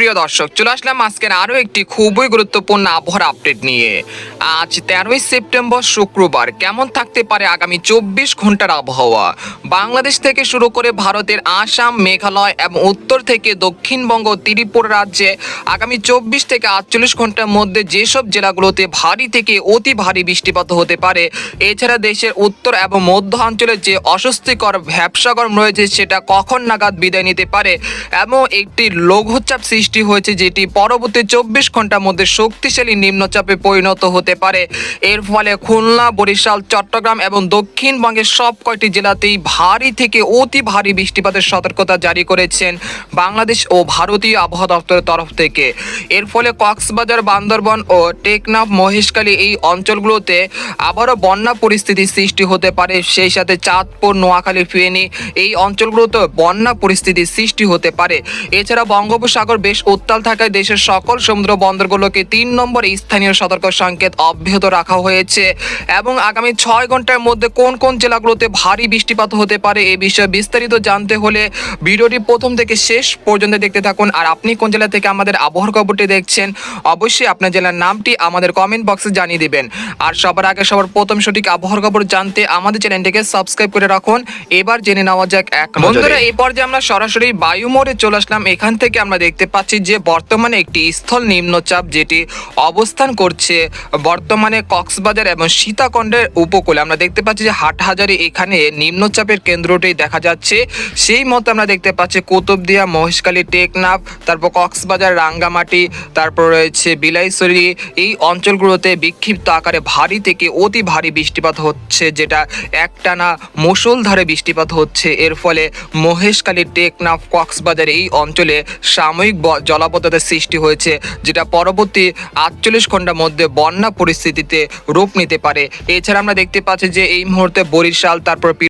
সুপ্রিয় দর্শক, চলে আসলাম আজকের আরও একটি খুবই গুরুত্বপূর্ণ আবহাওয়ার আপডেট নিয়ে। আজ 13ই সেপ্টেম্বর শুক্রবার কেমন থাকতে পারে আগামী 24 ঘন্টার আবহাওয়া। বাংলাদেশ থেকে শুরু করে ভারতের আসাম, মেঘালয় এবং উত্তর থেকে দক্ষিণবঙ্গ, ত্রিপুরা রাজ্যে আগামী 24 থেকে 48 ঘন্টার মধ্যে যেসব জেলাগুলোতে ভারী থেকে অতি ভারী বৃষ্টিপাত হতে পারে। এছাড়া দেশের উত্তর এবং মধ্য অঞ্চলে যে অস্বস্তিকর ভ্যাপসা গরম রয়েছে সেটা কখন নাগাদ বিদায় নিতে পারে এবং একটি লঘুচাপ সৃষ্টি হয়েছে যেটি পরবর্তী 24 ঘন্টার মধ্যে শক্তিশালী নিম্নচাপে পরিণত হতে পারে। এর ফলে খুলনা, বরিশাল, চট্টগ্রাম এবং দক্ষিণবঙ্গের সব কয়টি জেলাতেই ভারী থেকে অতি ভারী বৃষ্টিপাতের সতর্কতা জারি করেছেন বাংলাদেশ ও ভারতীয় আবহাওয়া দপ্তরের তরফ থেকে। এর ফলে কক্সবাজার, বান্দরবান ও টেকনাফ, মহেশখালী এই অঞ্চলগুলোতে আবারও বন্যা পরিস্থিতির সৃষ্টি হতে পারে। সেই সাথে চাঁদপুর, নোয়াখালী, ফেনী এই অঞ্চলগুলোতে বন্যা পরিস্থিতির সৃষ্টি হতে পারে। এছাড়া বঙ্গোপসাগর বেশ উত্তাল থাকায় দেশের সকল সমুদ্র বন্দরগুলোকে 3 নম্বর স্থানীয় সতর্ক সংকেত অব্যাহত রাখা হয়েছে এবং আগামী 6 ঘন্টার মধ্যে কোন কোন জেলাগুলোতে ভারী বৃষ্টিপাত হতে পারে এই বিষয়ে বিস্তারিত জানতে হলে ভিডিওটি প্রথম থেকে শেষ পর্যন্ত দেখতে থাকুন। আর আপনি কোন জেলা থেকে আমাদের আবহাওয়ার খবরটি দেখছেন অবশ্যই আপনার জেলার নামটি আমাদের কমেন্ট বক্সে জানিয়ে দিবেন। আর সবার আগে সবার প্রথম সঠিক আবহাওয়ার খবর জানতে আমাদের চ্যানেলটিকে সাবস্ক্রাইব করে রাখুন। এবার জেনে নেওয়া যাক এক বন্ধুরা, এই পর্যায়ে আমরা সরাসরি বায়ুমোড়ে চলে আসলাম। এখান থেকে আমরা দেখতে পাচ্ছি যে বর্তমানে একটি স্থল নিম্নচাপ যেটি অবস্থান করছে বর্তমানে কক্সবাজার এবং সীতাকুণ্ডের উপকূলে। আমরা দেখতে পাচ্ছি যে হাটহাজারী এখানে নিম্নচাপের কেন্দ্রটি দেখা যাচ্ছে। সেই মতো আমরা দেখতে পাচ্ছি কুতুবদিয়া, মহেশখালী, টেকনাফ, তারপর কক্সবাজার, রাঙ্গামাটি, তারপর রয়েছে বিলাইছড়ি এই অঞ্চলগুলোতে বিক্ষিপ্ত আকারে ভারী থেকে অতি ভারী বৃষ্টিপাত হচ্ছে, যেটা একটানা মুষলধারে বৃষ্টিপাত হচ্ছে। এর ফলে মহেশখালী, টেকনাফ, কক্সবাজার এই অঞ্চলে সাময়িক জলাবদ্ধতার সৃষ্টি হয়েছে, যেটা পরবর্তী 48 ঘন্টার মধ্যে বন্যা পরিস্থিতিতে রূপ নিতে পারে। এছাড়া আমরা দেখতে পাচ্ছি যে এই মুহূর্তে বরিশাল, তারপর